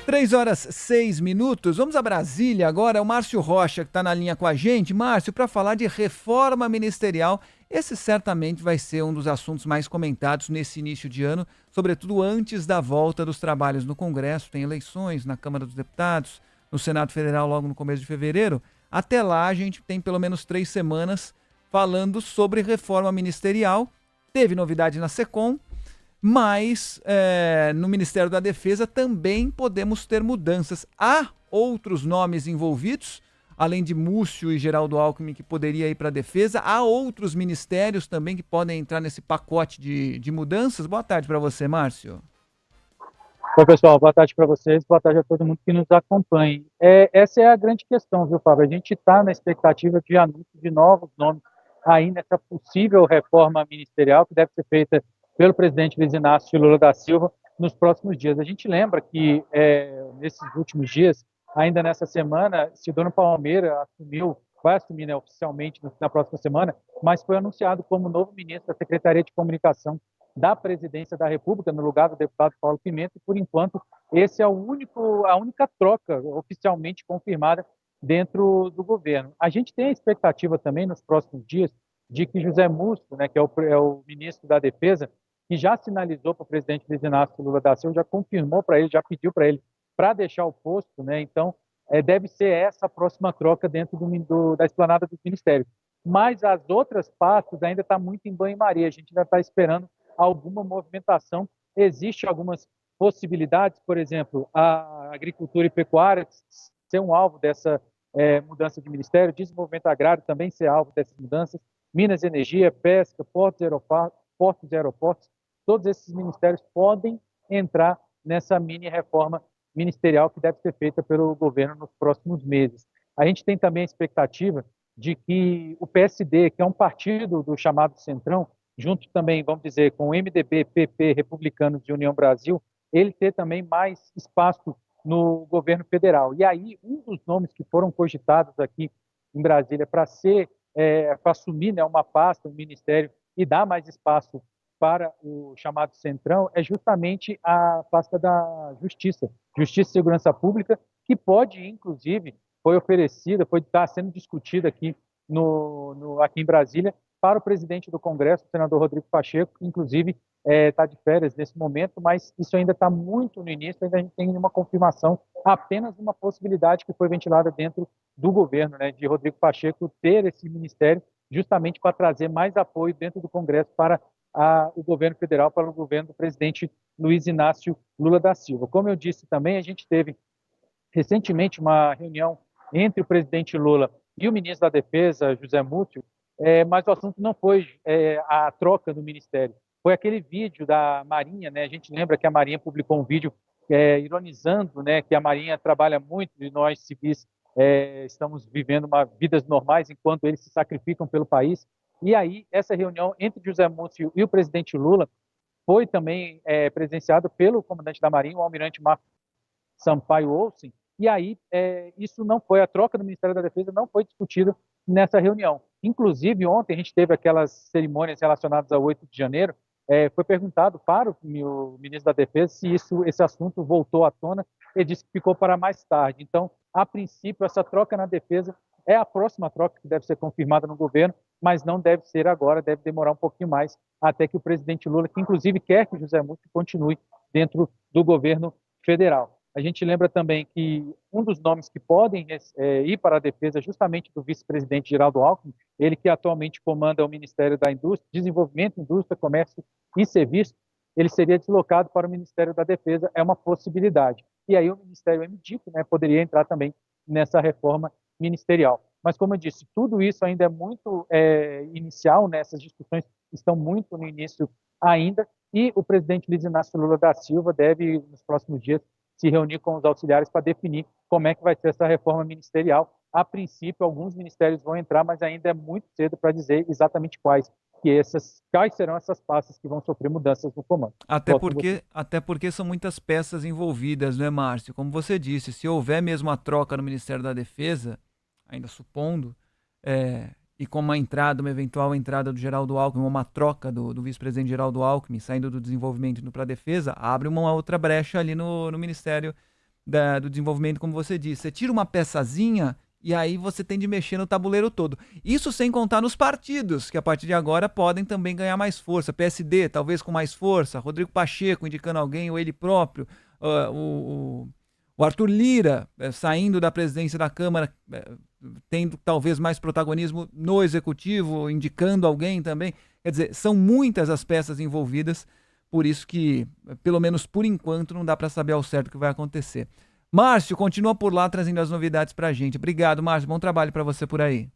3h06. Vamos a Brasília agora. É o Márcio Rocha que está na linha com a gente. Márcio, para falar de reforma ministerial. Esse certamente vai ser um dos assuntos mais comentados nesse início de ano, sobretudo antes da volta dos trabalhos no Congresso. Tem eleições na Câmara dos Deputados, no Senado Federal logo no começo de fevereiro. Até lá a gente tem pelo menos 3 semanas falando sobre reforma ministerial. Teve novidade na SECOM, mas no Ministério da Defesa também podemos ter mudanças. Há outros nomes envolvidos, além de Múcio e Geraldo Alckmin, que poderia ir para a Defesa. Há outros ministérios também que podem entrar nesse pacote de mudanças. Boa tarde para você, Márcio. Oi, pessoal. Boa tarde para vocês. Boa tarde a todo mundo que nos acompanha. Essa é a grande questão, viu, Fábio? A gente está na expectativa de anúncio de novos nomes aí nessa possível reforma ministerial que deve ser feita pelo presidente Luiz Inácio Lula da Silva nos próximos dias. A gente lembra que nesses últimos dias, ainda nessa semana, Sidônio Palmeira vai assumir, né, oficialmente na próxima semana, mas foi anunciado como novo ministro da Secretaria de Comunicação da Presidência da República, no lugar do deputado Paulo Pimenta, e por enquanto esse é a única troca oficialmente confirmada dentro do governo. A gente tem a expectativa também nos próximos dias de que José Múcio, né, que é o ministro da Defesa, que já sinalizou para o presidente Luiz Inácio Lula da Silva, já confirmou para ele, já pediu para ele para deixar o posto, né? Então deve ser essa a próxima troca dentro da esplanada dos ministérios. Mas as outras pastas ainda está muito em banho-maria, a gente ainda está esperando alguma movimentação. Existem algumas possibilidades, por exemplo, a agricultura e pecuária ser um alvo dessa mudança de ministério, desenvolvimento agrário também ser alvo dessas mudanças, Minas e Energia, pesca, portos e aeroportos, todos esses ministérios podem entrar nessa mini-reforma ministerial que deve ser feita pelo governo nos próximos meses. A gente tem também a expectativa de que o PSD, que é um partido do chamado Centrão, junto também, vamos dizer, com o MDB, PP, Republicanos e União Brasil, ele ter também mais espaço no governo federal. E aí, um dos nomes que foram cogitados aqui em Brasília para assumir, né, uma pasta, um ministério e dar mais espaço para o chamado Centrão é justamente a pasta da Justiça e Segurança Pública, que pode, inclusive, está sendo discutida aqui aqui em Brasília para o presidente do Congresso, o senador Rodrigo Pacheco, que inclusive está de férias nesse momento, mas isso ainda está muito no início, ainda a gente tem uma confirmação, apenas uma possibilidade que foi ventilada dentro do governo, né, de Rodrigo Pacheco ter esse ministério justamente para trazer mais apoio dentro do Congresso para o governo federal, para o governo do presidente Luiz Inácio Lula da Silva. Como eu disse também, a gente teve recentemente uma reunião entre o presidente Lula e o ministro da Defesa, José Múcio, mas o assunto não foi a troca do ministério, foi aquele vídeo da Marinha, né? A gente lembra que a Marinha publicou um vídeo ironizando, né, que a Marinha trabalha muito e nós civis estamos vivendo vidas normais enquanto eles se sacrificam pelo país. E aí, essa reunião entre José Múcio e o presidente Lula foi também presenciada pelo comandante da Marinha, o almirante Marco Sampaio Olsen, e aí a troca do Ministério da Defesa não foi discutida nessa reunião. Inclusive, ontem a gente teve aquelas cerimônias relacionadas ao 8 de janeiro, foi perguntado para o ministro da Defesa se esse assunto voltou à tona, ele disse que ficou para mais tarde. Então, a princípio, essa troca na Defesa é a próxima troca que deve ser confirmada no governo, mas não deve ser agora, deve demorar um pouquinho mais até que o presidente Lula, que inclusive quer que José Múcio continue dentro do governo federal. A gente lembra também que um dos nomes que podem ir para a defesa é justamente do vice-presidente Geraldo Alckmin, ele que atualmente comanda o Ministério da Indústria, Desenvolvimento, Indústria, Comércio e Serviços, ele seria deslocado para o Ministério da Defesa, é uma possibilidade. E aí o Ministério MDIC, né, poderia entrar também nessa reforma ministerial. Mas, como eu disse, tudo isso ainda é muito inicial, né? Essas discussões estão muito no início ainda, e o presidente Luiz Inácio Lula da Silva deve, nos próximos dias, se reunir com os auxiliares para definir como é que vai ser essa reforma ministerial. A princípio, alguns ministérios vão entrar, mas ainda é muito cedo para dizer exatamente quais serão essas pastas que vão sofrer mudanças no comando. Até porque são muitas peças envolvidas, né, Márcio? Como você disse, se houver mesmo a troca no Ministério da Defesa, ainda supondo, e com uma eventual entrada do Geraldo Alckmin, uma troca do vice-presidente Geraldo Alckmin, saindo do desenvolvimento e indo para a defesa, abre uma outra brecha ali no Ministério do desenvolvimento, como você disse. Você tira uma peçazinha e aí você tem de mexer no tabuleiro todo. Isso sem contar nos partidos, que a partir de agora podem também ganhar mais força. PSD, talvez com mais força. Rodrigo Pacheco indicando alguém, ou ele próprio. O Arthur Lira saindo da presidência da Câmara, tendo talvez mais protagonismo no Executivo, indicando alguém também. Quer dizer, são muitas as peças envolvidas, por isso que, pelo menos por enquanto, não dá para saber ao certo o que vai acontecer. Márcio, continua por lá trazendo as novidades pra gente. Obrigado, Márcio. Bom trabalho para você por aí.